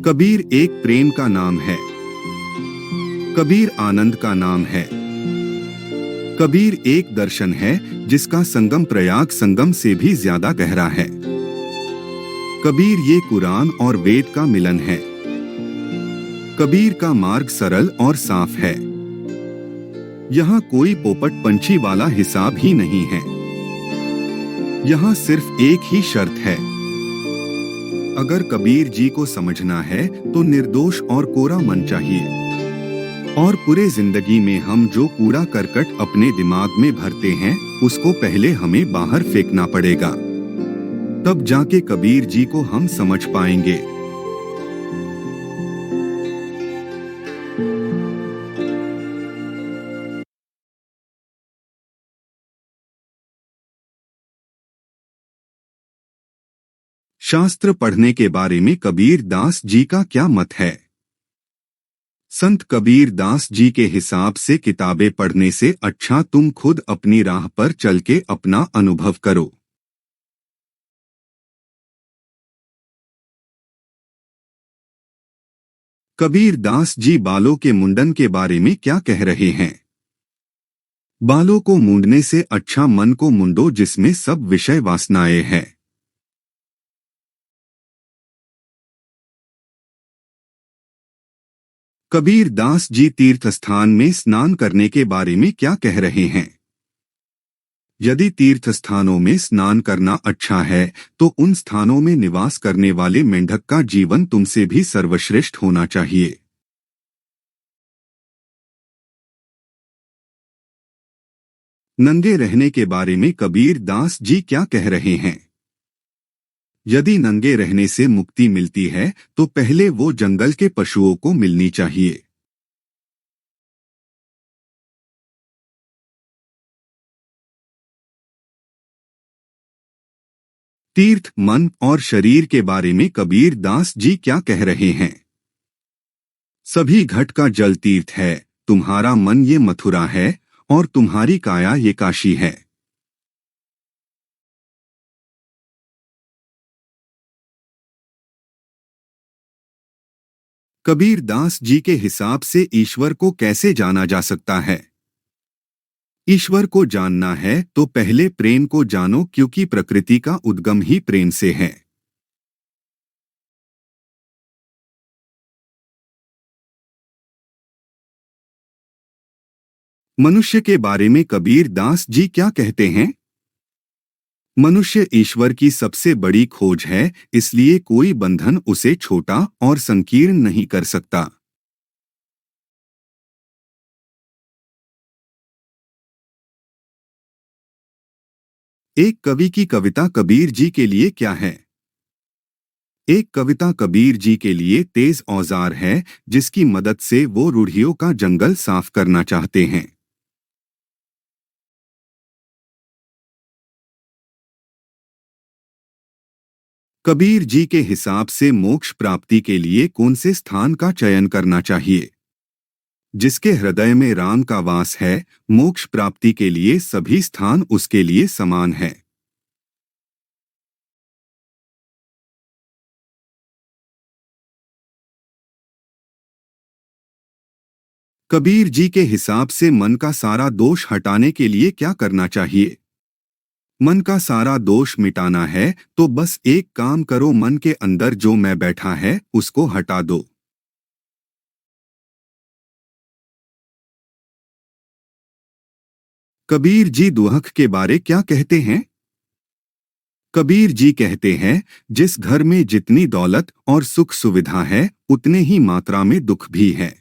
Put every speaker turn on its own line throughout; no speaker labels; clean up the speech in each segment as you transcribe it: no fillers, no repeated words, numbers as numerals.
कबीर एक प्रेम का नाम है। कबीर आनंद का नाम है। कबीर एक दर्शन है जिसका संगम प्रयाग संगम से भी ज्यादा गहरा है। कबीर ये कुरान और वेद का मिलन है। कबीर का मार्ग सरल और साफ है। यहाँ कोई पोपट पंछी वाला हिसाब ही नहीं है। यहाँ सिर्फ एक ही शर्त है। अगर कबीर जी को समझना है तो निर्दोष और कोरा मन चाहिए। और पूरे जिंदगी में हम जो कूड़ा करकट अपने दिमाग में भरते हैं उसको पहले हमें बाहर फेंकना पड़ेगा। तब जाके कबीर जी को हम समझ पाएंगे। शास्त्र पढ़ने के बारे में कबीर दास जी का क्या मत है? संत कबीर दास जी के हिसाब से किताबें पढ़ने से अच्छा तुम खुद अपनी राह पर चल के अपना अनुभव करो। कबीर दास जी बालों के मुंडन के बारे में क्या कह रहे हैं? बालों को मूंडने से अच्छा मन को मुंडो जिसमें सब विषय वासनाएं हैं। कबीर दास जी तीर्थ स्थान में स्नान करने के बारे में क्या कह रहे हैं? यदि तीर्थ स्थानों में स्नान करना अच्छा है तो उन स्थानों में निवास करने वाले मेंढक का जीवन तुमसे भी सर्वश्रेष्ठ होना चाहिए। नंगे रहने के बारे में कबीर दास जी क्या कह रहे हैं? यदि नंगे रहने से मुक्ति मिलती है तो पहले वो जंगल के पशुओं को मिलनी चाहिए। तीर्थ, मन और शरीर के बारे में कबीर दास जी क्या कह रहे हैं? सभी घट का जल तीर्थ है, तुम्हारा मन ये मथुरा है और तुम्हारी काया ये काशी है। कबीर दास जी के हिसाब से ईश्वर को कैसे जाना जा सकता है? ईश्वर को जानना है तो पहले प्रेम को जानो क्योंकि प्रकृति का उद्गम ही प्रेम से है। मनुष्य के बारे में कबीर दास जी क्या कहते हैं? मनुष्य ईश्वर की सबसे बड़ी खोज है, इसलिए कोई बंधन उसे छोटा और संकीर्ण नहीं कर सकता। एक कवि की कविता कबीर जी के लिए क्या है? एक कविता कबीर जी के लिए तेज औजार है जिसकी मदद से वो रूढ़ियों का जंगल साफ करना चाहते हैं। कबीर जी के हिसाब से मोक्ष प्राप्ति के लिए कौन से स्थान का चयन करना चाहिए? जिसके हृदय में राम का वास है, मोक्ष प्राप्ति के लिए सभी स्थान उसके लिए समान है। कबीर जी के हिसाब से मन का सारा दोष हटाने के लिए क्या करना चाहिए? मन का सारा दोष मिटाना है तो बस एक काम करो, मन के अंदर जो मैं बैठा है उसको हटा दो। कबीर जी दुहक के बारे क्या कहते हैं? कबीर जी कहते हैं, जिस घर में जितनी दौलत और सुख सुविधा है उतने ही मात्रा में दुख भी है।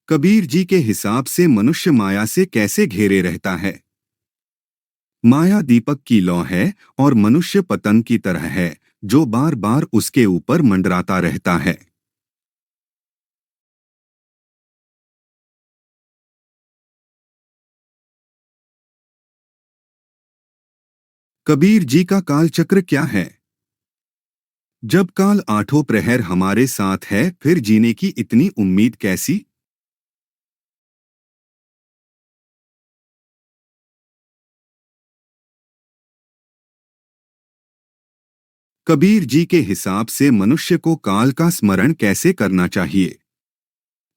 कबीर जी के हिसाब से मनुष्य माया से कैसे घेरे रहता है? माया दीपक की लौ है और मनुष्य पतंग की तरह है जो बार बार उसके ऊपर मंडराता रहता है। कबीर जी का कालचक्र क्या है? जब काल आठों प्रहर हमारे साथ है फिर जीने की इतनी उम्मीद कैसी? कबीर जी के हिसाब से मनुष्य को काल का स्मरण कैसे करना चाहिए?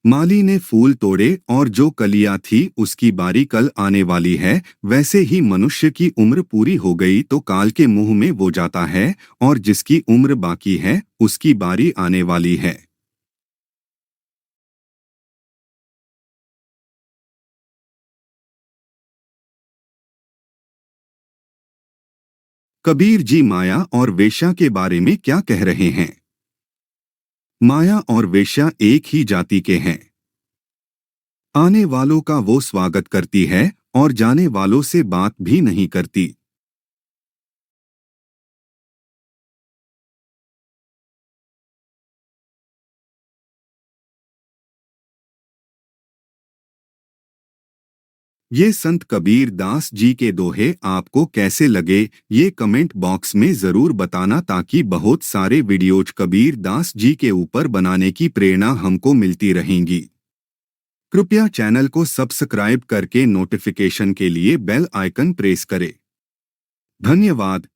माली ने फूल तोड़े और जो कलियां थी उसकी बारी कल आने वाली है, वैसे ही मनुष्य की उम्र पूरी हो गई तो काल के मुंह में वो जाता है, और जिसकी उम्र बाकी है उसकी बारी आने वाली है। कबीर जी माया और वेश्या के बारे में क्या कह रहे हैं? माया और वेश्या एक ही जाति के हैं। आने वालों का वो स्वागत करती है और जाने वालों से बात भी नहीं करती। ये संत कबीर दास जी के दोहे आपको कैसे लगे, ये कमेंट बॉक्स में जरूर बताना, ताकि बहुत सारे वीडियोज कबीर दास जी के ऊपर बनाने की प्रेरणा हमको मिलती रहेंगी। कृपया चैनल को सब्सक्राइब करके नोटिफिकेशन के लिए बेल आइकन प्रेस करें। धन्यवाद।